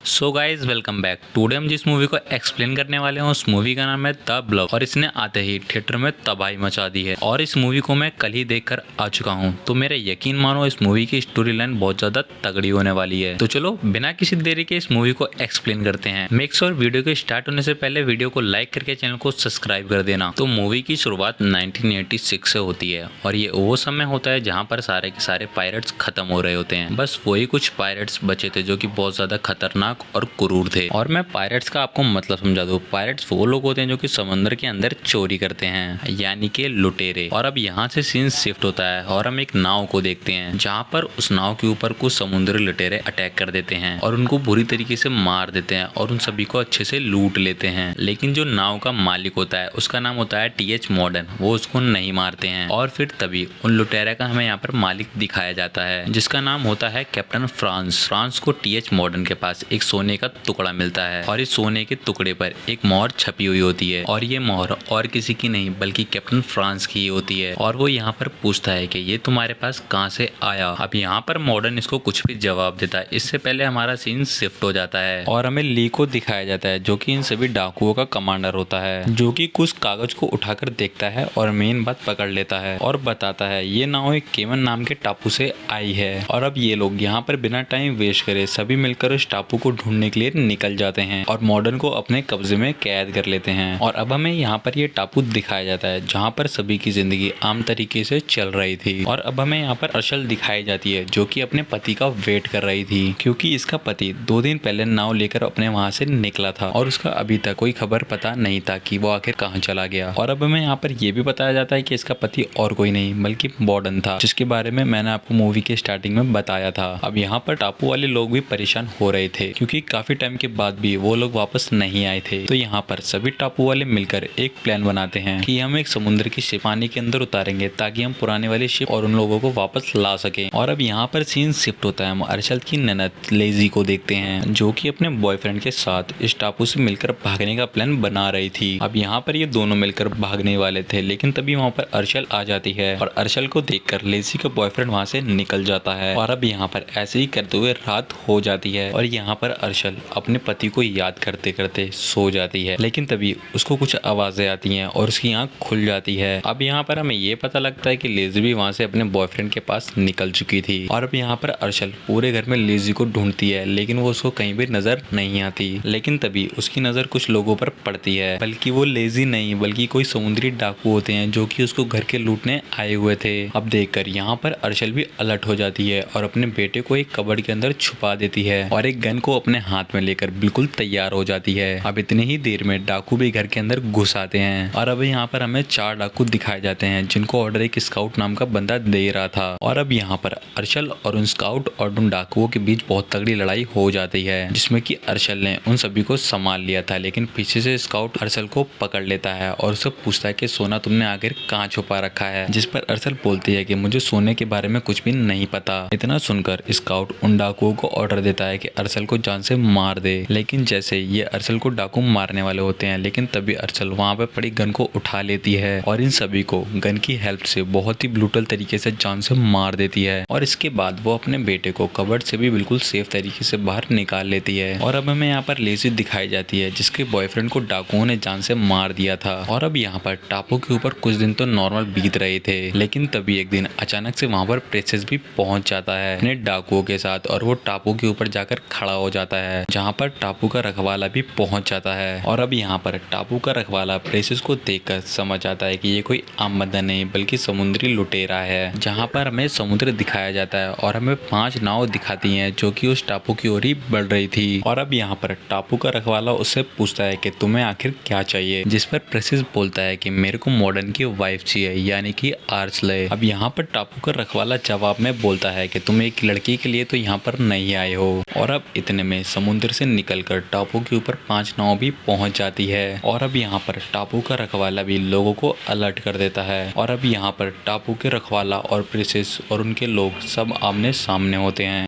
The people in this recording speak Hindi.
So guys welcome back. Today हम जिस मूवी को एक्सप्लेन करने वाले हैं उस मूवी का नाम है द ब्लफ और इसने आते ही थिएटर में तबाही मचा दी है और इस मूवी को मैं कल ही देखकर आ चुका हूं। तो मेरा यकीन मानो इस मूवी की स्टोरी लाइन बहुत ज्यादा तगड़ी होने वाली है। तो चलो बिना किसी देरी के इस मूवी को एक्सप्लेन करते हैं। मेक श्योर वीडियो के स्टार्ट होने से पहले वीडियो को लाइक करके चैनल को सब्सक्राइब कर देना। तो मूवी की शुरुआत 1986 से होती है और ये वो समय होता है जहाँ पर सारे के सारे पायरेट्स खत्म हो रहे होते हैं। बस वही कुछ पायरेट्स बचे थे जो कि बहुत ज्यादा खतरनाक और क्रूर थे। और मैं पायरेट्स का आपको मतलब समझा दूं। पायरेट्स वो लोग होते हैं जो कि समुद्र के अंदर चोरी करते हैं, यानी कि लुटेरे। और अब यहाँ से सीन शिफ्ट होता है और हम एक नाव को देखते हैं जहाँ पर उस नाव के ऊपर कुछ समुद्री लुटेरे अटैक कर देते हैं और उनको बुरी तरीके से मार देते हैं और उन सभी को अच्छे से लूट लेते हैं। लेकिन जो नाव का मालिक होता है उसका नाम होता है टीएच मॉडर्न, वो उसको नहीं मारते हैं। और फिर तभी उन लुटेरे का हमें यहाँ पर मालिक दिखाया जाता है जिसका नाम होता है कैप्टन फ्रांस। फ्रांस को टीएच मॉडर्न के पास एक सोने का टुकड़ा मिलता है और इस सोने के टुकड़े पर एक मोहर छपी हुई होती है और ये मोहर और किसी की नहीं बल्कि कैप्टन फ्रांस की होती है। और वो यहाँ पर पूछता है कि ये तुम्हारे पास कहाँ से आया। अब यहाँ पर मॉडर्न इसको कुछ भी जवाब देता है। इससे पहले हमारा सीन शिफ्ट हो जाता है और हमें ली को दिखाया जाता है जो कि इन सभी डाकुओं का कमांडर होता है, जो कि कुछ कागज को उठाकर देखता है और मेन बात पकड़ लेता है और बताता है ये नाव एक केवन नाम के टापू से आई है। और अब ये लोग यहाँ पर बिना टाइम वेस्ट करे सभी मिलकर उस टापू को ढूंढने के लिए निकल जाते हैं और मॉडर्न को अपने कब्जे में कैद कर लेते हैं। और अब हमें यहाँ पर ये टापू दिखाया जाता है जहाँ पर सभी की जिंदगी आम तरीके से चल रही थी। और अब हमें यहाँ पर अर्शल दिखाई जाती है जो कि अपने पति का वेट कर रही थी, क्योंकि इसका पति 2 दिन पहले नाव लेकर अपने वहां से निकला था और उसका अभी तक कोई खबर पता नहीं था कि वो आखिर कहाँ चला गया। और अब हमें यहाँ पर यह भी बताया जाता है कि इसका पति और कोई नहीं बल्कि मॉडर्न था, जिसके बारे में मैंने आपको मूवी के स्टार्टिंग में बताया था। अब यहाँ पर टापू वाले लोग भी परेशान हो रहे थे क्योंकि काफी टाइम के बाद भी वो लोग वापस नहीं आए थे। तो यहाँ पर सभी टापू वाले मिलकर एक प्लान बनाते हैं कि हम एक समुद्र की शिप पानी के अंदर उतारेंगे ताकि हम पुराने वाली शिप और उन लोगों को वापस ला सके। और अब यहाँ पर सीन शिफ्ट होता है। हम अर्शल की ननद लेजी को देखते हैं जो कि अपने बॉयफ्रेंड के साथ इस टापू से मिलकर भागने का प्लान बना रही थी। अब यहाँ पर ये दोनों मिलकर भागने वाले थे, लेकिन तभी वहाँ पर अर्शल आ जाती है और अर्शल को देखकर लेजी का बॉयफ्रेंड वहाँ से निकल जाता है। और अब यहाँ पर ऐसे ही करते हुए रात हो जाती है और यहाँ पर अर्शल अपने पति को याद करते करते सो जाती है। लेकिन तभी उसको कुछ आवाजें आती हैं और उसकी आंख खुल जाती है। अब यहाँ पर हमें ये पता लगता है कि लेजी भी वहाँ से अपने बॉयफ्रेंड के पास निकल चुकी थी। और अब यहाँ पर अर्शल पूरे घर में लेजी को ढूंढती है लेकिन वो उसको कहीं भी नजर नहीं आती। लेकिन तभी उसकी नजर कुछ लोगों पर पड़ती है, बल्कि वो लेजी नहीं बल्कि कोई समुद्री डाकू होते हैं जो कि उसको घर के लूटने आए हुए थे। अब देखकर यहाँ पर अर्शल भी अलर्ट हो जाती है और अपने बेटे को एक कबर्ड के अंदर छुपा देती है और एक गन को अपने हाथ में लेकर बिल्कुल तैयार हो जाती है। अब इतनी ही देर में डाकू भी घर के अंदर घुस आते हैं और अब यहाँ पर हमें 4 डाकू दिखाए जाते हैं जिनको ऑर्डर एक स्काउट नाम का बंदा दे रहा था। और अब यहाँ पर अर्शल और उन स्काउट और उन डाकुओं के बीच बहुत तगड़ी लड़ाई हो जाती है जिसमें कि अर्शल ने उन सभी को संभाल लिया था, लेकिन पीछे से स्काउट अर्शल को पकड़ लेता है और उससे पूछता है कि सोना तुमने आखिर कहाँ छुपा रखा है, जिस पर अर्शल बोलती है कि मुझे सोने के बारे में कुछ भी नहीं पता। इतना सुनकर स्काउट उन डाकुओं को ऑर्डर देता है कि अर्शल को जान से मार दे। लेकिन जैसे ये अर्शल को डाकू मारने वाले होते हैं, लेकिन तभी अर्शल वहाँ पे पड़ी गन को उठा लेती है और इन सभी को गन की हेल्प से बहुत ही ब्रूटल तरीके से जान से मार देती है। और इसके बाद वो अपने बेटे को कबर्ड से भी बिल्कुल सेफ तरीके से बाहर निकाल लेती है। और अब हमें यहाँ पर लेजी दिखाई जाती है जिसके बॉयफ्रेंड को डाकुओं ने जान से मार दिया था। और अब यहाँ पर टापू के ऊपर कुछ दिन तो नॉर्मल बीत रहे थे, लेकिन तभी एक दिन अचानक से वहाँ पर प्रेसेस भी पहुंच जाता है अपने डाकुओं के साथ और वो टापू के ऊपर जाकर खड़ा हो जाता है जहाँ पर टापू का रखवाला भी पहुंच जाता है। और अब यहाँ पर टापू का रखवाला प्रेसेस को देखकर समझ आता है कि ये कोई आम बंदा नहीं बल्कि समुद्री लुटेरा है। जहाँ पर हमें समुद्र दिखाया जाता है और हमें 5 नाव दिखाती हैं जो कि उस टापू की ओर ही बढ़ रही थी। और अब यहाँ पर टापू का रखवाला उससे पूछता है कि तुम्हें आखिर क्या चाहिए, जिस पर प्रेसेस बोलता है कि मेरे को मॉडर्न की वाइफ चाहिए, यानी कि आर्सले। अब यहाँ पर टापू का रखवाला जवाब में बोलता है कि तुम एक लड़की के लिए तो यहाँ पर नहीं आए हो। और अब इतने में समुद्र से निकलकर टापू के ऊपर 5 नाव भी पहुंच जाती है और अब यहाँ पर टापू का रखवाला भी लोगों को अलर्ट कर देता है। और अब यहाँ पर टापू के रखवाला और प्रिंसेस और उनके लोग सब आमने सामने होते हैं।